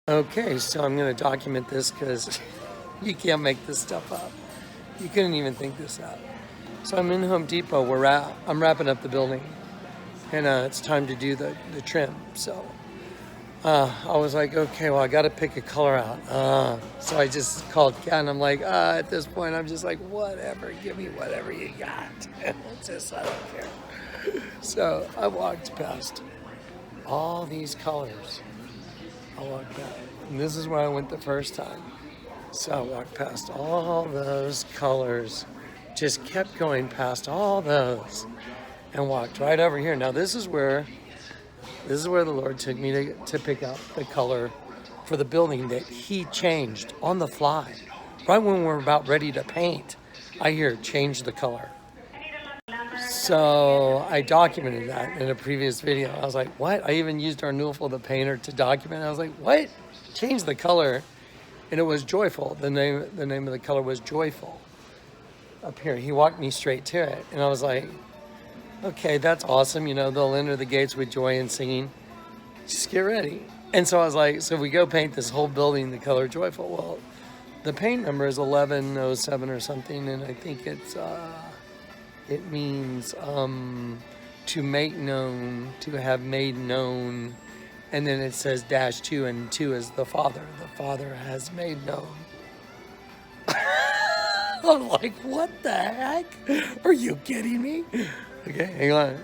Okay, so I'm going to document this because you can't make this stuff up. You couldn't even think this out. So I'm in Home Depot. I'm wrapping up the building, and it's time to do the trim. So I was like, okay, well, I got to pick a color out. So I just called Kat, and I'm like, at this point, I'm just like, whatever, give me whatever you got. It's just, I don't care. So I walked past all these colors. I walked past, and this is where I went the first time. So I walked past all those colors, just kept going past all those, and walked right over here. Now this is where the Lord took me to pick out the color for the building that He changed on the fly. Right when we're about ready to paint, I hear change the color. So I documented that in a previous video. I was like, what? I even used our Newful the painter to document. I was like, what? Change the color. And it was joyful. The name of the color was joyful. Up here, he walked me straight to it. And I was like, okay, that's awesome. You know, they'll enter the gates with joy and singing. Just get ready. And so I was like, so we go paint this whole building the color joyful. Well, the paint number is 1107 or something. And I think it means to make known, to have made known. And then it says -2, and 2 is the Father. The Father has made known. I'm like, what the heck? Are you kidding me? Okay, hang on.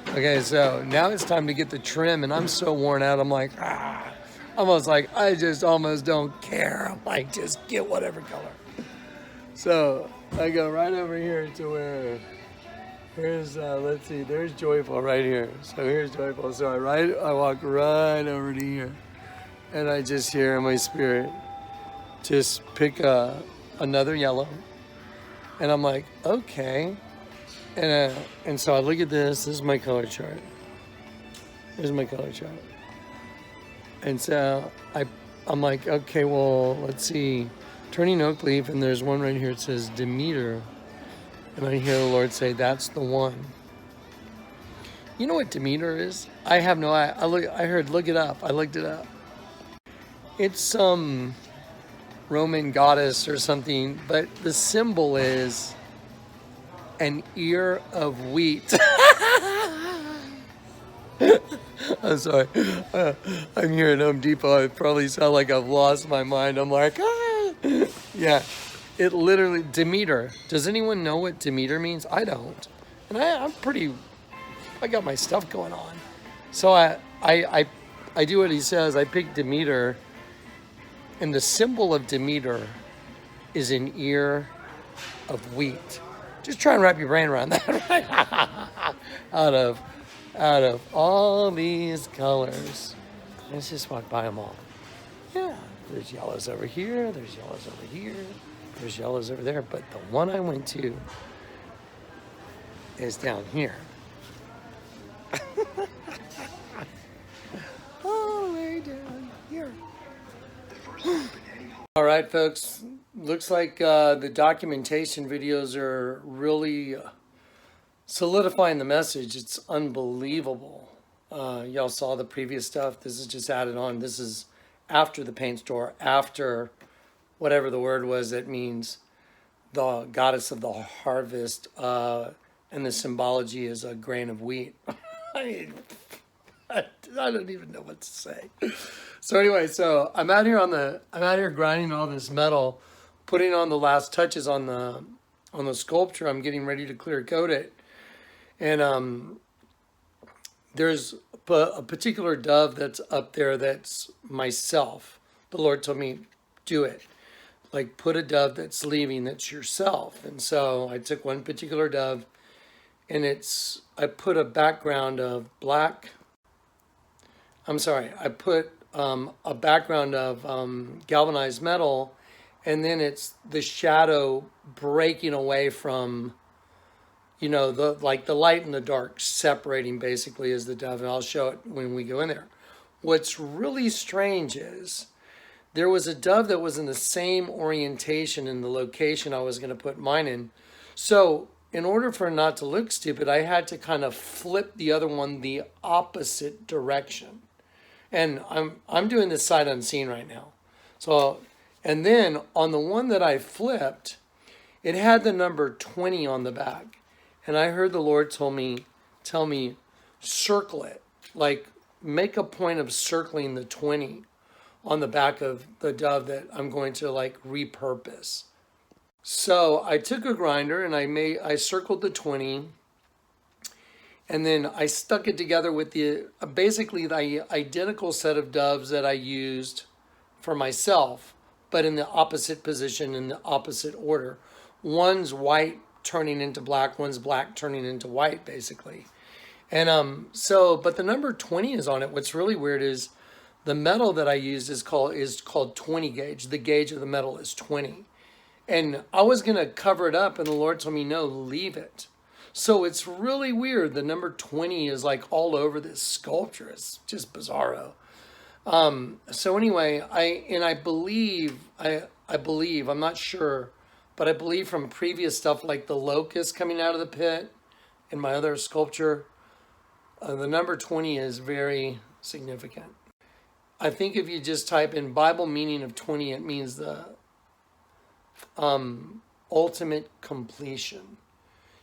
Okay, so now it's time to get the trim, and I'm so worn out. I'm like, almost like, I just almost don't care. I'm like, just get whatever color. So I go right over here to where, here's, let's see, there's joyful right here. So here's joyful. So I walk right over to here, and I just hear in my spirit, just pick another yellow. And I'm like, okay. And so I look at this. This is my color chart. Here's my color chart. And so I'm like, okay, well, let's see. Turning oak leaf, and there's one right here. It says Demeter. And I hear the Lord say, that's the one. You know what Demeter is? I have no idea. I heard, look it up. I looked it up. It's some Roman goddess or something, but the symbol is an ear of wheat. I'm sorry. I'm here at Home Depot. I probably sound like I've lost my mind. I'm like, yeah. It literally, Demeter. Does anyone know what Demeter means? I don't. And I got my stuff going on. So I do what he says. I pick Demeter, and the symbol of Demeter is an ear of wheat. Just try and wrap your brain around that, right? out of all these colors. Let's just walk by them all. Yeah, there's yellows over here, there's yellows over here, there's yellows over there, but the one I went to is down here. All the way down here. All right, folks. Looks like the documentation videos are really solidifying the message. It's unbelievable. Y'all saw the previous stuff. This is just added on. This is after the paint store, after whatever the word was that means the goddess of the harvest, and the symbology is a grain of wheat. I mean, I don't even know what to say. So anyway, so I'm out here grinding all this metal, putting on the last touches on the sculpture. I'm getting ready to clear coat it, and there's a particular dove that's up there that's myself. The Lord told me, do it. Like, put a dove that's leaving that's yourself. And so I took one particular dove, and I put a background of black. I'm sorry, I put a background of galvanized metal, and then it's the shadow breaking away from, you know, the light and the dark separating basically is the dove, and I'll show it when we go in there. What's really strange is there was a dove that was in the same orientation in the location I was going to put mine in. So in order for it not to look stupid, I had to kind of flip the other one the opposite direction. And I'm doing this sight unseen right now. So, and then on the one that I flipped, it had the number 20 on the back. And I heard the Lord tell me, circle it. Like, make a point of circling the 20 on the back of the dove that I'm going to like repurpose. So I took a grinder and I circled the 20, and then I stuck it together with the basically the identical set of doves that I used for myself, but in the opposite position, in the opposite order. One's white turning into black, one's black turning into white, basically. And but the number 20 is on it. What's really weird is the metal that I used is called 20 gauge. The gauge of the metal is 20. And I was going to cover it up, and the Lord told me, no, leave it. So it's really weird. The number 20 is like all over this sculpture. It's just bizarro. So anyway, I believe, I'm not sure, but I believe from previous stuff like the locust coming out of the pit in my other sculpture, the number 20 is very significant. I think if you just type in Bible meaning of 20, it means the ultimate completion.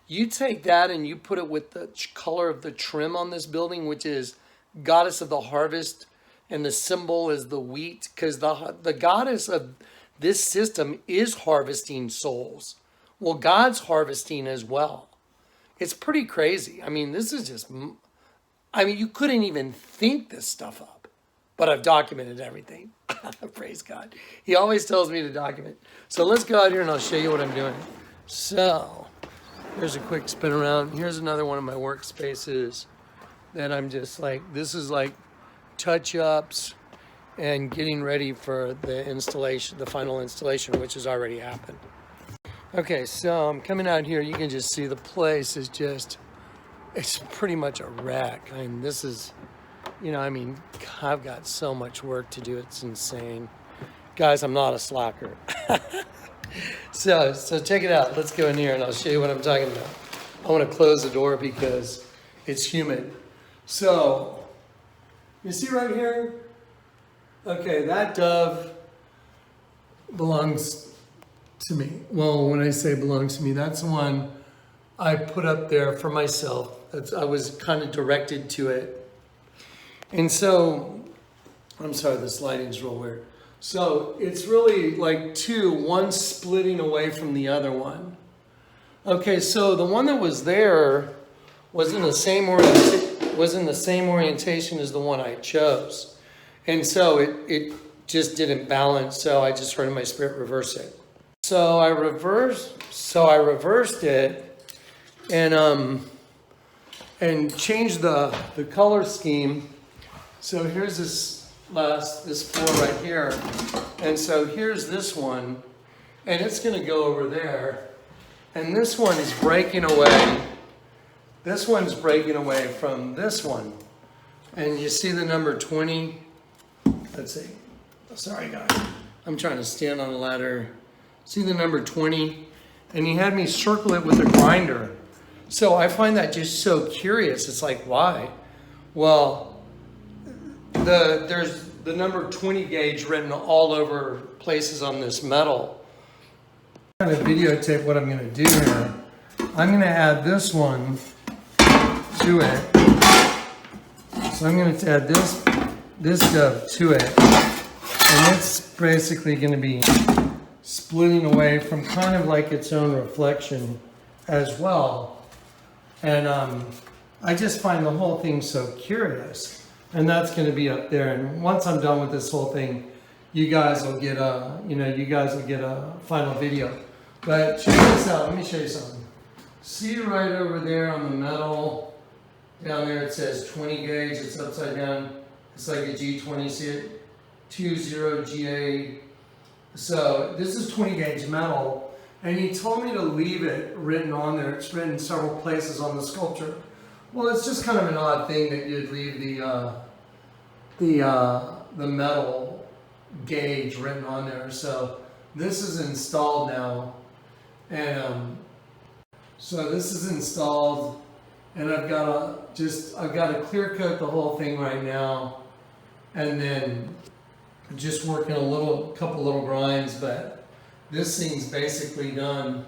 You take that and you put it with the color of the trim on this building, which is goddess of the harvest, and the symbol is the wheat, because the goddess of this system is harvesting souls. Well, God's harvesting as well. It's pretty crazy. I mean, this is just, you couldn't even think this stuff up, but I've documented everything. Praise God. He always tells me to document. So let's go out here and I'll show you what I'm doing. So here's a quick spin around. Here's another one of my workspaces that I'm just like, this is like touch-ups and getting ready for the installation, the final installation, which has already happened. Okay, so I'm coming out here. You can just see the place is just, it's pretty much a wreck. I mean, this is, I've got so much work to do. It's insane. Guys, I'm not a slacker. So check it out. Let's go in here and I'll show you what I'm talking about. I want to close the door because it's humid. So, you see right here? Okay, that dove belongs to me. Well, when I say belongs to me, that's the one I put up there for myself. I was kind of directed to it. And so, I'm sorry, this lighting's real weird. So it's really like one splitting away from the other one. Okay, so the one that was there was in the same orientation as the one I chose. And so it just didn't balance, so I just heard in my spirit reverse it. So I reversed it and changed the color scheme. So here's this floor right here. And so here's this one, and it's going to go over there. And this one is breaking away. This one's breaking away from this one. And you see the number 20? Let's see. Sorry, guys. I'm trying to stand on a ladder. See the number 20? And he had me circle it with a grinder. So I find that just so curious. It's like, why? Well, there's the number 20 gauge written all over places on this metal. I'm going to videotape what I'm going to do here. I'm going to add this one to it. So I'm going to add this dove to it. And it's basically going to be splitting away from kind of like its own reflection as well. And I just find the whole thing so curious. And that's going to be up there. And once I'm done with this whole thing, you guys will get a final video. But check this out. Let me show you something. See right over there on the metal, down there it says 20 gauge. It's upside down. It's like a G20. See it? 20GA. So this is 20 gauge metal. And he told me to leave it written on there. It's written several places on the sculpture. Well, it's just kind of an odd thing that you'd leave the metal gauge written on there. So this is installed now, and so this is installed, and I've got to clear coat the whole thing right now, and then just working couple little grinds, but this thing's basically done.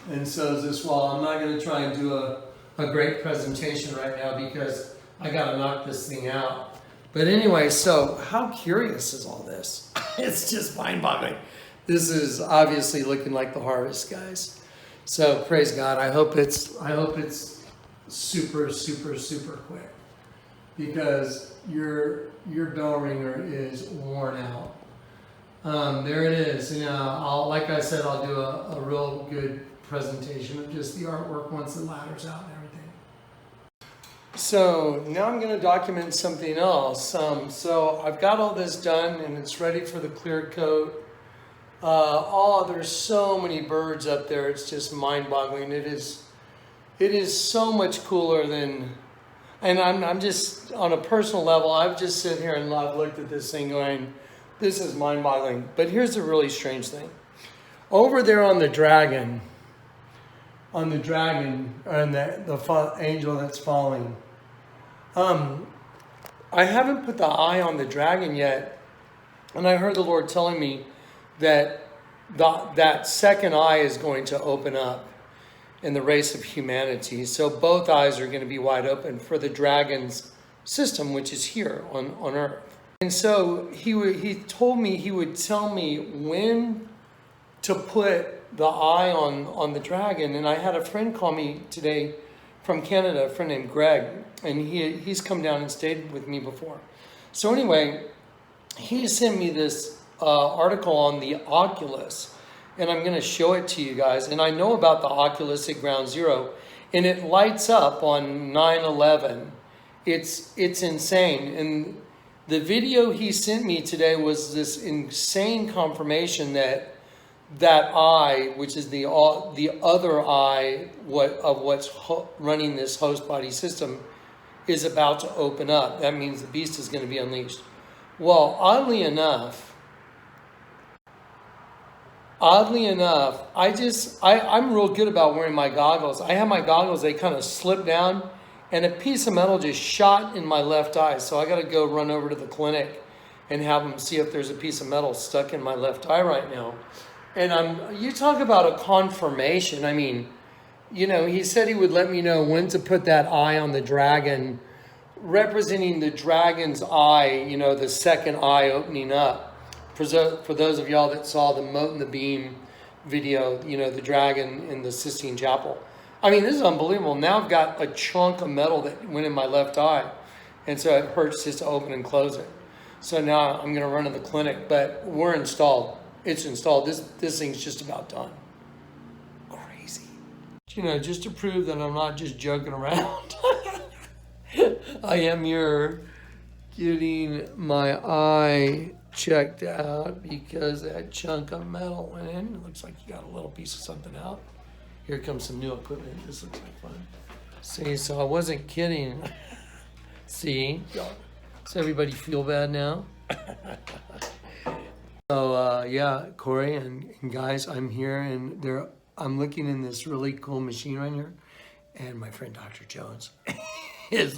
And so is this wall. I'm not going to try and do a great presentation right now because I got to knock this thing out. But anyway, so how curious is all this? It's just mind-boggling. This is obviously looking like the harvest, guys. So praise God. I hope it's super, super, super quick, because your bell ringer is worn out. There it is. You know, like I said, I'll do a real good presentation of just the artwork once the ladder's out and everything. So now I'm going to document something else. So I've got all this done and it's ready for the clear coat. There's so many birds up there. It's just mind-boggling. It is so much cooler than, and I'm just, on a personal level, I've just sit here and I've looked at this thing going, this is mind-boggling. But here's the really strange thing. Over there on the dragon, and the angel that's falling, I haven't put the eye on the dragon yet, and I heard the Lord telling me that that second eye is going to open up in the race of humanity. So both eyes are going to be wide open for the dragon's system, which is here on Earth. And so he told me he would tell me when to put the eye on the dragon. And I had a friend call me today from Canada, a friend named Greg, and he's come down and stayed with me before. So anyway, he sent me this article on the Oculus, and I'm going to show it to you guys. And I know about the Oculus at Ground Zero, and it lights up on 9/11. It's insane. And the video he sent me today was this insane confirmation that eye, which is the other eye of what's running this host body system, is about to open up. That means the beast is going to be unleashed. Well, oddly enough, I'm real good about wearing my goggles. I have my goggles, they kind of slip down, and a piece of metal just shot in my left eye. So I got to go run over to the clinic and have them see if there's a piece of metal stuck in my left eye right now. And you talk about a confirmation. I mean, you know, he said he would let me know when to put that eye on the dragon, representing the dragon's eye, you know, the second eye opening up. For those of y'all that saw the Moat and the Beam video, you know, the dragon in the Sistine Chapel. I mean, this is unbelievable. Now I've got a chunk of metal that went in my left eye. And so it hurts just to open and close it. So now I'm going to run to the clinic, but we're installed. It's installed. This thing's just about done. Crazy. You know, just to prove that I'm not just joking around. I am here getting my eye checked out because that chunk of metal went in. It looks like you got a little piece of something out. Here comes some new equipment. This looks like fun. See, so I wasn't kidding. See? Does everybody feel bad now? So, yeah, Corey and guys, I'm here and I'm looking in this really cool machine right here. And my friend Dr. Jones is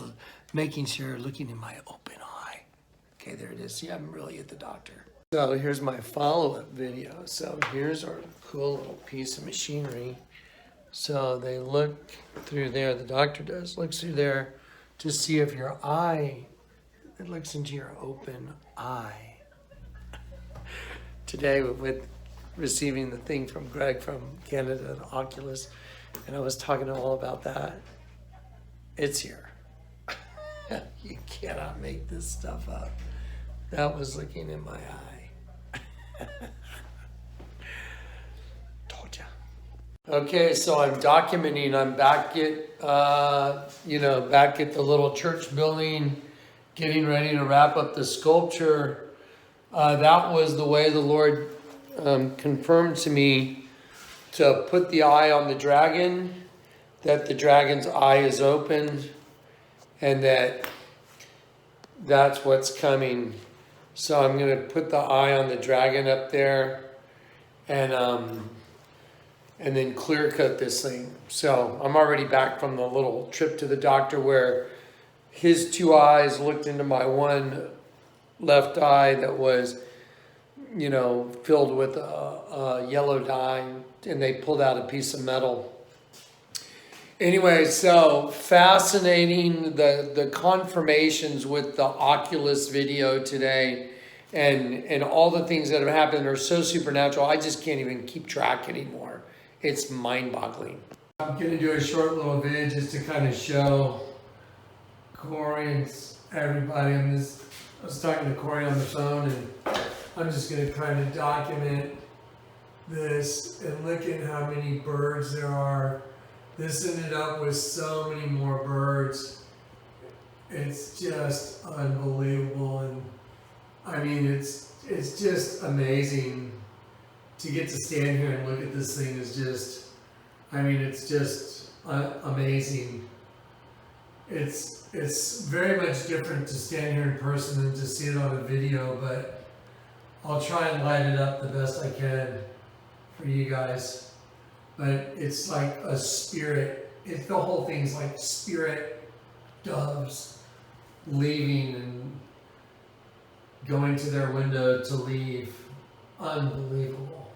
making sure, looking in my open eye. Okay, there it is. See, I'm really at the doctor. So here's my follow-up video. So here's our cool little piece of machinery. So they look through there, the doctor looks through there to see if your eye, it looks into your open eye. Today with receiving the thing from Greg from Canada, the Oculus, and I was talking to him all about that. It's here. You cannot make this stuff up. That was looking in my eye. Told ya. Okay, so I'm documenting. I'm back at, back at the little church building, getting ready to wrap up the sculpture. That was the way the Lord confirmed to me to put the eye on the dragon, that the dragon's eye is opened, and that's what's coming. So I'm going to put the eye on the dragon up there and then clear cut this thing. So I'm already back from the little trip to the doctor where his two eyes looked into my one left eye that was, filled with a yellow dye, and they pulled out a piece of metal. Anyway, so fascinating, the confirmations with the Oculus video today, and all the things that have happened are so supernatural, I just can't even keep track anymore. It's mind-boggling. I'm going to do a short little vid just to kind of show Corey and everybody. I was talking to Corey on the phone, and I'm just going to kind of document this and look at how many birds there are. This ended up with so many more birds. It's just unbelievable, and I mean it's just amazing to get to stand here and look at this thing. Is just, I mean, it's just amazing. It's very much different to stand here in person than to see it on a video, but I'll try and light it up the best I can for you guys. But it's like a spirit. The whole thing's like spirit doves leaving and going to their window to leave. Unbelievable.